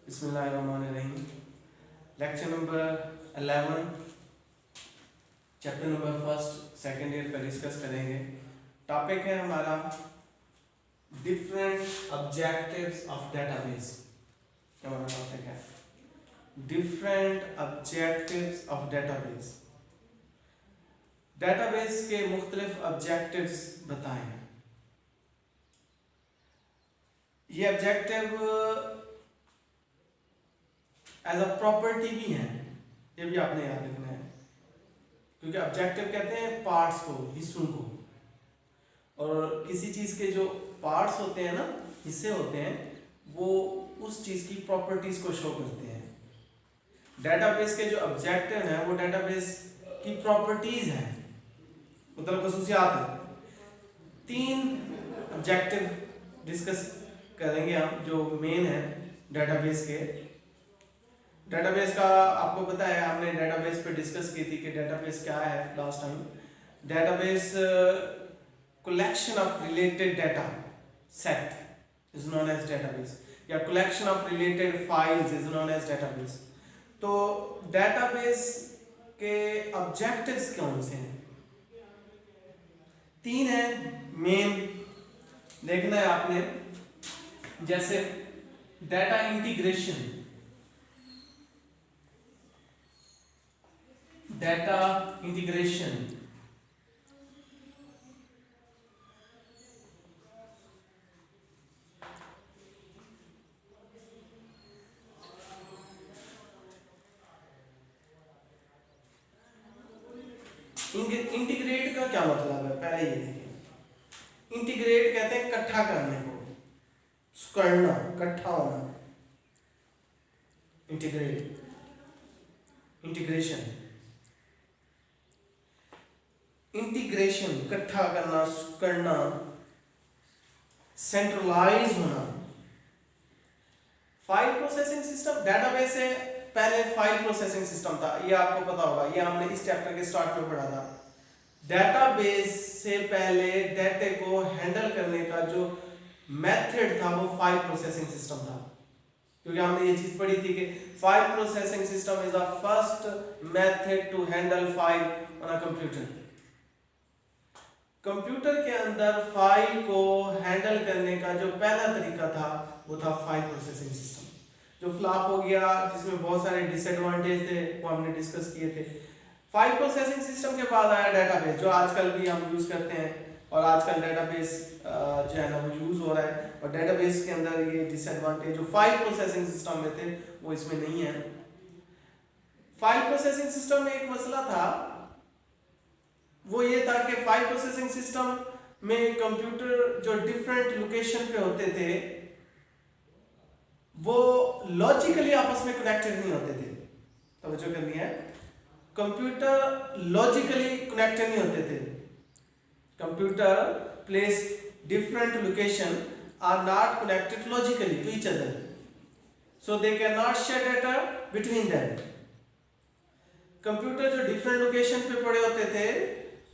बिस्मिल्लाहिर्रहमानिर्रहीम। Lecture number 11 chapter number first second year का discuss करेंगे। टॉपिक है हमारा डिफरेंट ऑब्जेक्टिव्स ऑफ डेटाबेस। हमारा टॉपिक है different objectives of database. Database के मुख्तलिफ ऑब्जेक्टिव्स बताएं। ये ऑब्जेक्टिव एज अ प्रॉपर्टी भी है, ये भी आपने याद रखना है, क्योंकि ऑब्जेक्टिव कहते हैं पार्ट्स को, हिस्सों को, और किसी चीज के जो पार्ट्स होते हैं ना, हिस्से होते हैं, वो उस चीज की प्रॉपर्टीज को शो करते हैं। डेटाबेस के जो ऑब्जेक्टिव हैं वो डेटाबेस की प्रॉपर्टीज हैं, मतलब खसूसियात है। 3 ऑब्जेक्टिव डिस्कस करेंगे हम, जो मेन है डेटाबेस के। डेटाबेस का आपको पता है, हमने डेटाबेस पे डिस्कस की थी कि डेटाबेस क्या है last time. Database collection of related data set is known as database, या collection of related files is known as database. तो डेटाबेस के ऑब्जेक्टिव्स कौन से हैं? 3 है मेन, देखना है आपने। जैसे data integration, data integration, integrate का क्या मतलब है? पहले ये देखिए। इंटीग्रेट कहते हैं इकट्ठा करने को, करना, इकट्ठा होना, इंटीग्रेट, इंटीग्रेशन। इंटीग्रेशन इकट्ठा करना, करना, सेंट्रलाइज होना। फाइल प्रोसेसिंग सिस्टम, डेटाबेस से पहले फाइल प्रोसेसिंग सिस्टम था, ये आपको पता होगा, ये हमने इस चैप्टर के स्टार्ट में पढ़ा था। डेटाबेस से पहले डाटे को हैंडल करने का जो मेथड था वो फाइल प्रोसेसिंग सिस्टम था, क्योंकि हमने ये चीज पढ़ी थी कि file processing system is the first method to handle file on a computer. Computer के अंदर फाइल को हैंडल करने का जो पहला तरीका था वो था फाइल प्रोसेसिंग सिस्टम, जो फ्लॉप हो गया, जिसमें बहुत सारे डिसएडवांटेज थे, वो हमने डिस्कस किए थे। फाइल प्रोसेसिंग सिस्टम के बाद आया डेटाबेस, जो आजकल भी हम यूज करते हैं, और आजकल डेटाबेस जो है ना वो यूज हो रहा है। और डेटाबेस के अंदर ये डिसएडवांटेज जो फाइल प्रोसेसिंग सिस्टम में थे वो इसमें नहीं है। फाइल प्रोसेसिंग सिस्टम में एक मसला था, वो ये था कि फाइल प्रोसेसिंग सिस्टम में कंप्यूटर जो डिफरेंट लोकेशन पे होते थे वो लॉजिकली आपस में कनेक्टेड नहीं होते थे। तवज्जो करनी है, कंप्यूटर लॉजिकली कनेक्टेड नहीं होते थे। Computer place different location are not connected logically to each other, so they can not share data between them. Computer जो डिफरेंट लोकेशन पे पड़े होते थे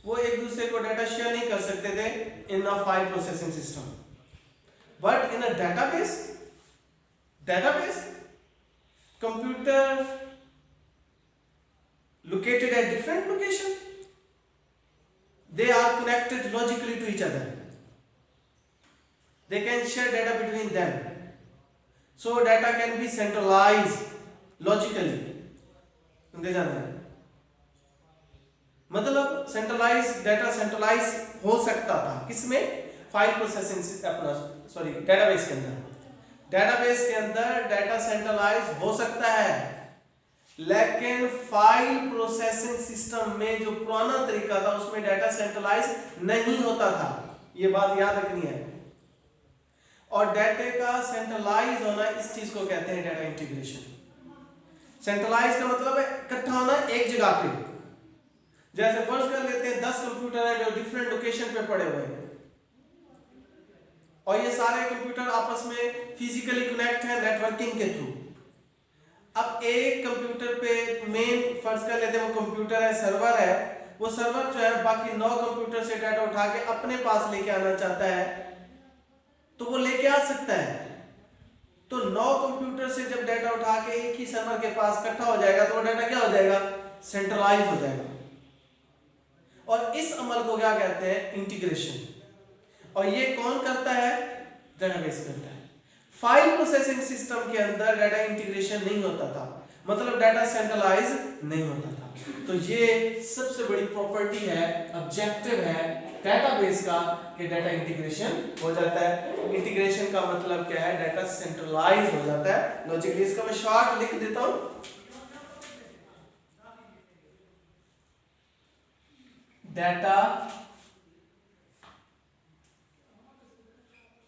वो एक दूसरे को डाटा शेयर नहीं कर सकते थे in a file processing system. But in a database computer located at different location, they are connected logically to each other, they can share data between them, so data can be centralized logically। समझे जाना है मतलब centralise data centralise हो सकता था किसमें? File processing अपना sorry database के अंदर। डेटाबेस के अंदर डाटा सेंट्रलाइज हो सकता है, लेकिन फाइल प्रोसेसिंग सिस्टम में जो पुराना तरीका था उसमें डाटा सेंट्रलाइज नहीं होता था। ये बात याद रखनी है। और डाटे का सेंट्रलाइज होना, इस चीज को कहते हैं डाटा इंटीग्रेशन। सेंट्रलाइज का मतलब है इकट्ठा होना एक जगह पे। जैसे फर्ज कर लेते हैं 10 कंप्यूटर हैं जो डिफरेंट लोकेशन पे पड़े हुए हैं, और ये सारे कंप्यूटर आपस में फिजिकली कनेक्ट हैं नेटवर्किंग के थ्रू। अब एक कंप्यूटर पे मेन फर्ज कर लेते हैं वो कंप्यूटर है, सर्वर है, वो सर्वर जो है बाकी 9 कंप्यूटर से डाटा उठा के अपने पास लेके आना चाहता है तो वो लेके आ सकता है। तो 9 कंप्यूटर से जब डाटा उठा के एक ही सर्वर के पास इकट्ठा हो जाएगा तो वो डाटा क्या हो जाएगा, सेंट्रलाइज हो जाएगा। और इस अमल को क्या कहते हैं, इंटीग्रेशन। और ये कौन करता है, डेटाबेस करता है। फाइल प्रोसेसिंग सिस्टम के अंदर डाटा इंटीग्रेशन नहीं होता था, मतलब डाटा सेंट्रलाइज नहीं होता था। तो ये सबसे बड़ी प्रॉपर्टी है, ऑब्जेक्टिव है डेटाबेस का कि डाटा इंटीग्रेशन हो जाता है। इंटीग्रेशन का मतलब क्या है, डाटा सेंट्रलाइज हो जाता है लॉजिकली। इसका मैं शॉर्ट लिख देता हूं, data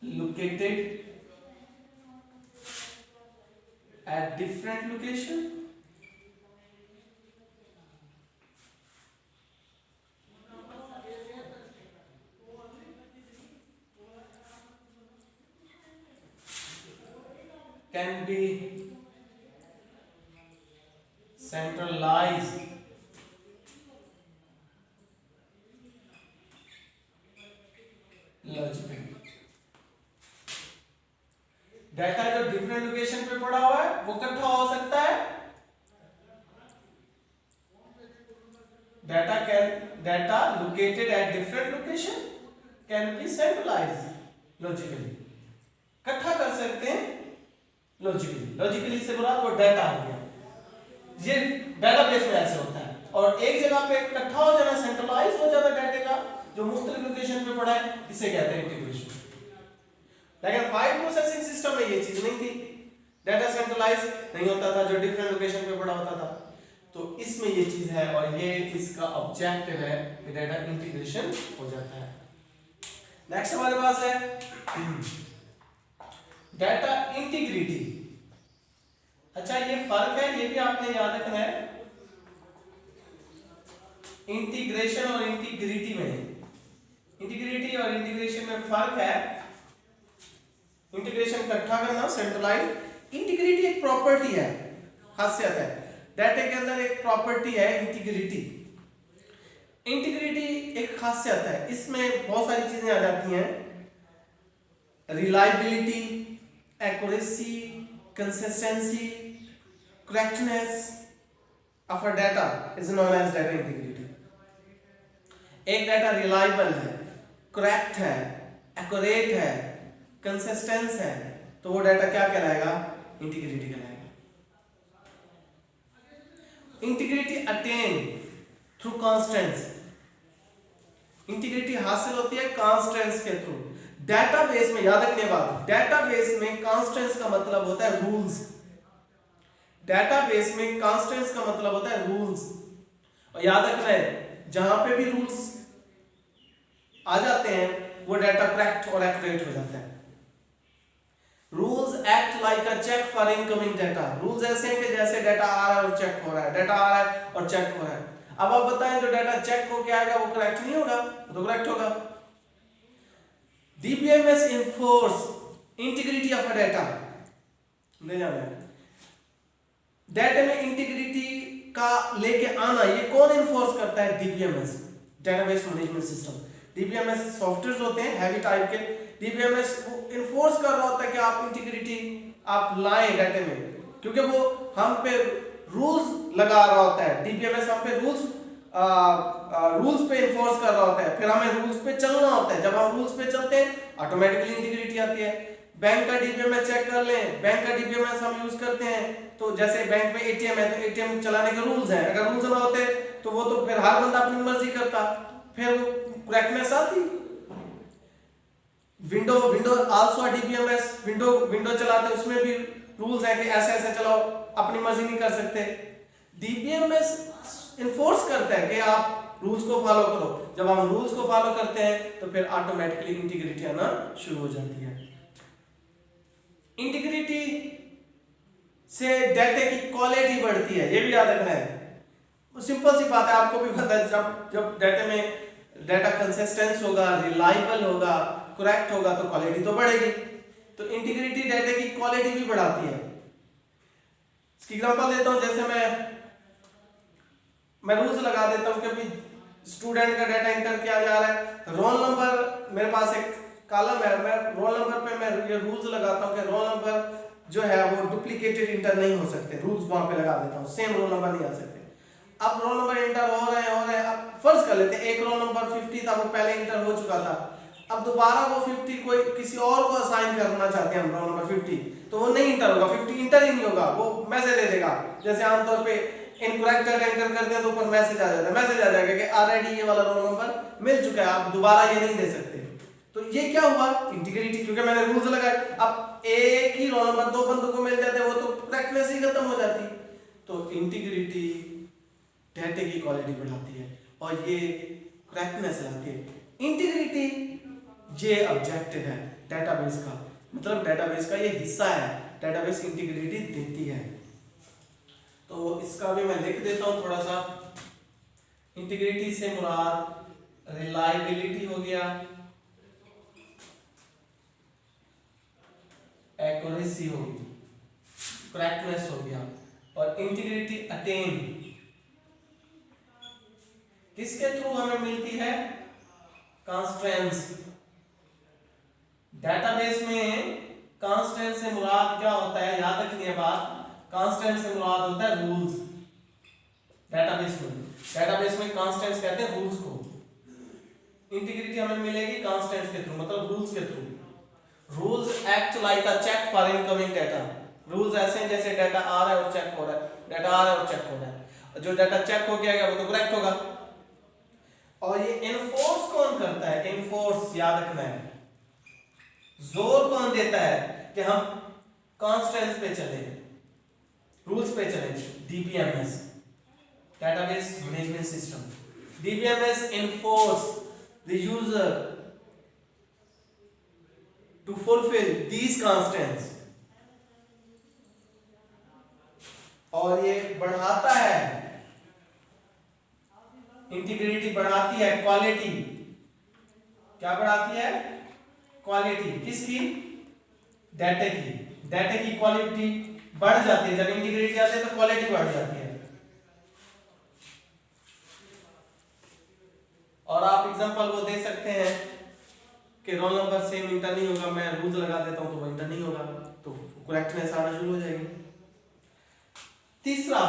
located at different location can be centralized logically। Data जो डिफरेंट लोकेशन पे पड़ा हुआ है वो इकट्ठा हो सकता है, data located at different location can be centralised logically, इकट्ठा कर सकते हैं लॉजिकली। लॉजिकली से बुरा वो डाटा हो गया, ये डेटाबेस में ऐसे होता है। और एक जगह पे इकट्ठा हो जाना, सेंट्रलाइज हो जाना डाटा का जो मुख्तलिफ लोकेशन पे पड़ा है, इसे कहते हैं इंटीग्रेशन। लेकिन फाइल प्रोसेसिंग सिस्टम में ये चीज नहीं थी, डाटा सेंट्रलाइज नहीं होता था, जो डिफरेंट लोकेशन पे पड़ा होता था। तो इसमें ये चीज है और ये इसका ऑब्जेक्टिव है कि डाटा इंटीग्रेशन हो जाता है। नेक्स्ट हमारे पास है डाटा इंटीग्रिटी। अच्छा, ये फर्क है, ये भी आपने याद रखना है इंटीग्रेशन और इंटीग्रिटी में। इंटीग्रिटी और इंटीग्रेशन में फर्क है। इंटीग्रेशन इकट्ठा करना, सेंट्रलाइज। इंटीग्रिटी एक प्रॉपर्टी है, खासियत है डाटा के अंदर, एक प्रॉपर्टी है इंटीग्रिटी। इंटीग्रिटी एक खासियत है, इसमें बहुत सारी चीजें आ जाती हैं, reliability, accuracy, consistency, correctness of a data is known as data integrity. एक डाटा रिलायबल है, करेक्ट है, एक्यूरेट है, कंसिस्टेंस है, तो वो डाटा क्या कहलाएगा, इंटीग्रिटी कहलाएगा। Integrity attain through constants. Integrity हासिल होती है कांस्टेंट्स के थ्रू। डेटाबेस में याद रखने बात, डेटाबेस में कांस्टेंट्स का मतलब होता है रूल्स। डेटाबेस में कांस्टेंट्स का मतलब होता है रूल्स। और याद रखना है, जहां पे भी रूल्स आ जाते हैं वो डाटा करेक्ट और एक्यूरेट हो जाता है। Rules act like a check for incoming data. Rules ऐसे हैं कि जैसे डाटा आ रहा है और चेक हो रहा है, डाटा आ रहा है और चेक हो रहा है। अब आप बताएं, जो डाटा चेक होके आएगा वो करेक्ट नहीं होगा, तो करेक्ट होगा। DBMS enforce integrity of a data. ले जाना है डाटा में इंटीग्रिटी का लेके आना, ये कौन इन्फोर्स करता है, DBMS, database management system. DBMS software होते हैं हैवी टाइप के, डीबीएमएस इन्फोर्स कर रहा होता है कि आप इंटीग्रिटी आप लाएं डाटा में, क्योंकि वो हम पे रूल्स लगा रहा होता है। डीबीएमएस हम पे रूल्स पे इन्फोर्स कर रहा होता है, फिर हमें रूल्स पे चलना होता है। जब हम रूल्स पे चलते हैं ऑटोमेटिकली इंटीग्रिटी आती है। बैंक का डीबीएमएस चेक कर लें, बैंक का डीबीएमएस हम यूज करते हैं, तो जैसे बैंक में एटीएम है तो एटीएम चलाने के रूल्स हैं, अगर रूल्स ना होते तो वो तो फिर हर बंदा अपनी मर्जी करता, फिर करेक्टनेस आती। विंडो आल्सो डीबीएमएस, विंडो चलाते उसमें भी रूल्स हैं कि ऐसे ऐसे चलाओ, अपनी मर्जी नहीं कर सकते। डीबीएमएस इन्फोर्स करता है कि आप रूल्स को फॉलो करो। जब हम रूल्स को फॉलो करते हैं तो फिर ऑटोमेटिकली इंटीग्रिटी आना शुरू हो जाती है। इंटीग्रिटी से डाटा की क्वालिटी बढ़ती है, ये भी याद रखना है। सिंपल सी बात है, आपको भी पता है, जब डाटा में डाटा कंसिस्टेंस होगा, रिलायबल होगा, करेक्ट होगा तो क्वालिटी तो बढ़ेगी। तो इंटीग्रिटी डाटा की क्वालिटी भी बढ़ाती है। इसकी एग्जांपल देता हूं, जैसे मैं रूल्स लगा देता हूं कि अभी स्टूडेंट का डाटा एंटर किया जा रहा है, रोल नंबर मेरे पास एक कॉलम है, मैं रोल नंबर पे मैं ये रूल्स लगाता हूं कि रोल नंबर जो है वो डुप्लीकेटेड इंटर नहीं हो सकते, रूल्स वहां पे लगा देता हूँ, सेम रोल नंबर नहीं आ सकते। अब रोल नंबर इंटर हो रहे हैं, अब फर्ज कर लेते हैं एक रोल नंबर 50 था, वो पहले इंटर हो चुका था, अब दोबारा वो 50 कोई किसी और को असाइन करना चाहते हैं हम रोल नंबर 50, तो वो नहीं इंटर होगा, 50 इंटर ही नहीं होगा, वो मैसेज दे देगा, जैसे आमतौर पे इनकरेक्ट डाटा एंटर करते हैं तो ऊपर मैसेज आ जाता है, मैसेज आ जाएगा कि ऑलरेडी ये वाला रोल नंबर मिल चुका है, आप दोबारा ये नहीं दे सकते। तो ये क्या हुआ, इंटीग्रिटी, क्योंकि मैंने रूल्स लगाए। अब एक ही रोल नंबर दो बंदों को मिल जाते वो तो करेक्टनेस ही खत्म हो जाती। तो इंटीग्रिटी डाटा की क्वालिटी बढ़ाती है और ये करेक्टनेस लाती है। इंटीग्रिटी ये ऑब्जेक्टिव है डेटाबेस का, मतलब डेटाबेस का ये हिस्सा है, डेटाबेस इंटीग्रिटी देती है। तो इसका भी मैं लिख देता हूं थोड़ा सा। इंटीग्रिटी से मुराद रिलायबिलिटी हो गया, एक्यूरेसी हो गई, करेक्टनेस हो गया, और इंटीग्रिटी अटेन किसके थ्रू हमें मिलती है, कंस्ट्रेंट्स। डेटाबेस में कंस्ट्रेंट से मुराद क्या होता है, याद रखनी है बात, कंस्ट्रेंट से मुराद होता है रूल्स। डेटाबेस में कंस्ट्रेंट्स कहते हैं रूल्स को। इंटीग्रिटी हमें मिलेगी कंस्ट्रेंट्स के थ्रू, मतलब रूल्स के through. Rules act like a check for incoming data. Rules ऐसे हैं जैसे डाटा आ रहा है और चेक हो रहा है, डाटा आ रहा है और चेक हो रहा है, जो डाटा चेक हो गया वो तो करेक्ट होगा। और ये इन्फोर्स कौन करता है, इन्फोर्स याद रखना है, जोर कौन देता है कि हम कॉन्स्टेंट्स पे चले, रूल्स पे चले, DBMS, database management system. DBMS enforce the user to fulfil these constants, और ये बढ़ाता है, इंटीग्रिटी बढ़ाती है क्वालिटी। क्या बढ़ाती है, क्वालिटी किसकी, डाटा की। डाटा की क्वालिटी बढ़ जाती है, जब इंटीग्रिटी आती है तो क्वालिटी बढ़ जाती है। और आप एग्जांपल वो दे सकते हैं कि रोल नंबर सेम इंटर नहीं होगा, मैं रूल्स लगा देता हूं तो वो इंटर नहीं होगा, तो करेक्टनेस आना शुरू हो जाएगी। तीसरा,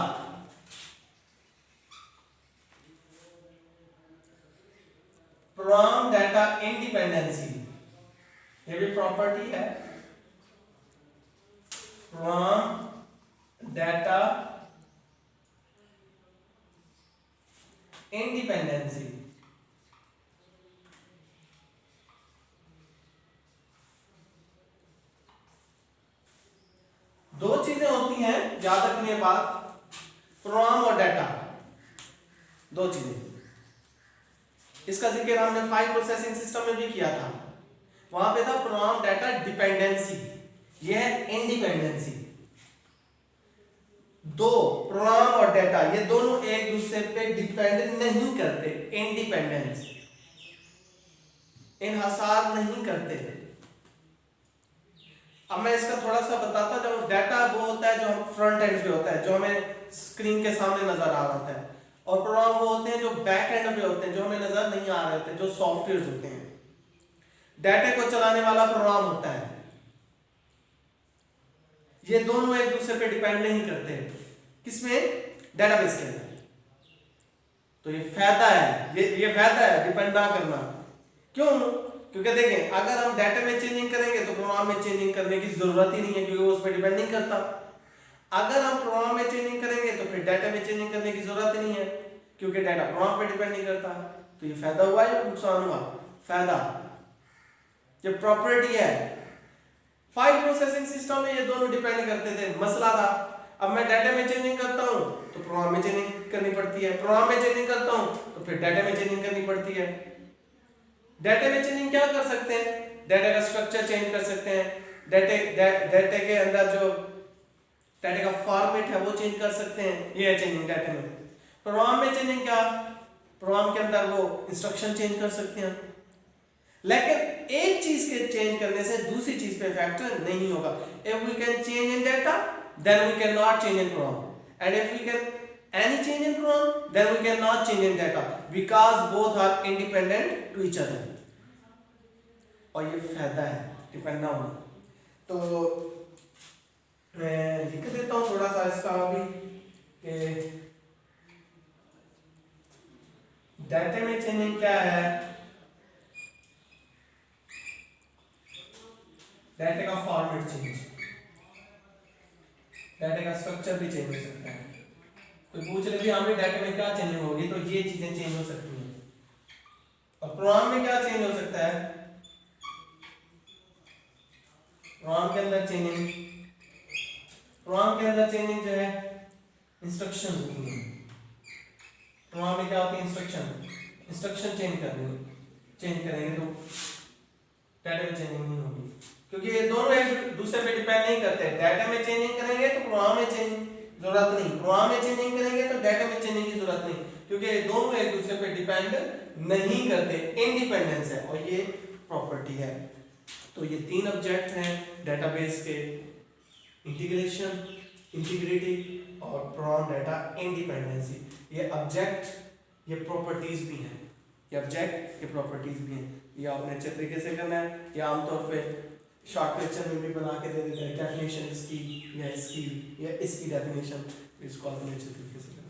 प्रोग्राम डाटा इंडिपेंडेंसी, ये भी प्रॉपर्टी है, प्रोग्राम डाटा इंडिपेंडेंसी। दो चीजें होती हैं, याद रखनी है बात, प्रोग्राम और डाटा, दो चीजें। इसका जिक्र हमने फाइल प्रोसेसिंग सिस्टम में भी किया था, वहां पे था प्रोग्राम डाटा डिपेंडेंसी, यह है इंडिपेंडेंसी। दो, प्रोग्राम और डाटा ये दोनों एक दूसरे पे डिपेंड नहीं करते, इंडिपेंडेंस, इन्हसार नहीं करते। अब मैं इसका थोड़ा सा बताता जाऊं। डाटा वो होता है जो हम फ्रंट एंड पे होता है, जो हमें स्क्रीन के सामने नजर आ रहा होता है, और प्रोग्राम वो होते हैं जो बैक एंड पे होते हैं, जो हमें नजर नहीं आ रहे होते, जो सॉफ्टवेयर होते हैं। डाटा को चलाने वाला प्रोग्राम होता है, ये दोनों एक दूसरे पे डिपेंड नहीं करते, किसमें, डेटाबेस के अंदर। तो ये फायदा है, ये फायदा है डिपेंड ना करना। क्यों, क्योंकि देखें अगर हम डाटा में चेंजिंग करेंगे तो प्रोग्राम में चेंजिंग करने की जरूरत ही नहीं है, क्योंकि वो उस पर डिपेंड नहीं करता। अगर हम प्रोग्राम में चेंजिंग करेंगे तो फिर डाटा में चेंजिंग करने की जरूरत ही नहीं है, क्योंकि डाटा प्रोग्राम पे डिपेंड नहीं करता। तो ये फायदा हुआ या नुकसान हुआ, फायदा। ये प्रॉपर्टी है। फाइल प्रोसेसिंग सिस्टम में ये दोनों डिपेंड करते थे, मसला था। अब मैं डाटा में चेंजिंग करता हूं तो प्रोग्राम में चेंजिंग करनी पड़ती है, प्रोग्राम में चेंजिंग करता हूं तो फिर डाटा में चेंजिंग करनी पड़ती है। डाटा में चेंजिंग क्या कर सकते हैं, डाटा का स्ट्रक्चर चेंज कर सकते हैं, डाटा के अंदर जो डाटा का फॉर्मेट है वो चेंज कर सकते हैं, ये है चेंजिंग डाटा में। प्रोग्राम में चेंजिंग क्या, प्रोग्राम के अंदर वो इंस्ट्रक्शन चेंज कर सकते हैं। लेकिन एक चीज के चेंज करने से दूसरी चीज पे इफेक्ट नहीं होगा। If we can change in data then we cannot change in program, and if we can any change in program then we cannot change in data, because both are independent to each other। और ये फायदा है depend ना होना। तो मैं लिख देता हूँ थोड़ा सा इसका अभी कि डाटा में चेंजिंग क्या है। डाटा का फॉर्मेट चेंज, डाटा का स्ट्रक्चर भी चेंज हो सकता है। तो पूछ ले भी हमें डाटा में क्या चेंजिंग होगी, तो ये चीजें चेंज हो सकती हैं। और प्रोग्राम में क्या चेंज हो सकता है, प्रोग्राम के अंदर चेंजिंग, प्रोग्राम के अंदर चेंजिंग जो है इंस्ट्रक्शन होती है। प्रोग्राम में क्या होती है, इंस्ट्रक्शन चेंज करेंगे तो डाटा में चेंजिंग नहीं होगी, क्योंकि ये दोनों एक दूसरे पे डिपेंड नहीं करते। डाटा में चेंजिंग करेंगे तो प्रोग्राम में चेंजिंग जरूरत नहीं, प्रोग्राम में चेंजिंग करेंगे तो डाटा में चेंजिंग की जरूरत नहीं, क्योंकि ये दोनों एक दूसरे पे डिपेंड नहीं करते, इंडिपेंडेंस है और ये प्रॉपर्टी है। तो ये तीन ऑब्जेक्ट हैं डेटाबेस के, इंटीग्रेशन, इंटीग्रिटी और प्रोग्राम डाटा इंडिपेंडेंसी। ये ऑब्जेक्ट, ये प्रॉपर्टीज भी हैं, ये ऑब्जेक्ट, ये प्रॉपर्टीज भी हैं। ये आपने अच्छे तरीके से करना है। ये आमतौर पे शॉर्ट क्वेश्चन में भी बना के दे देते हैं, डेफिनेशन इसकी या इसकी या इसकी डेफिनेशन, इसको आपने अच्छे तरीके से करना है।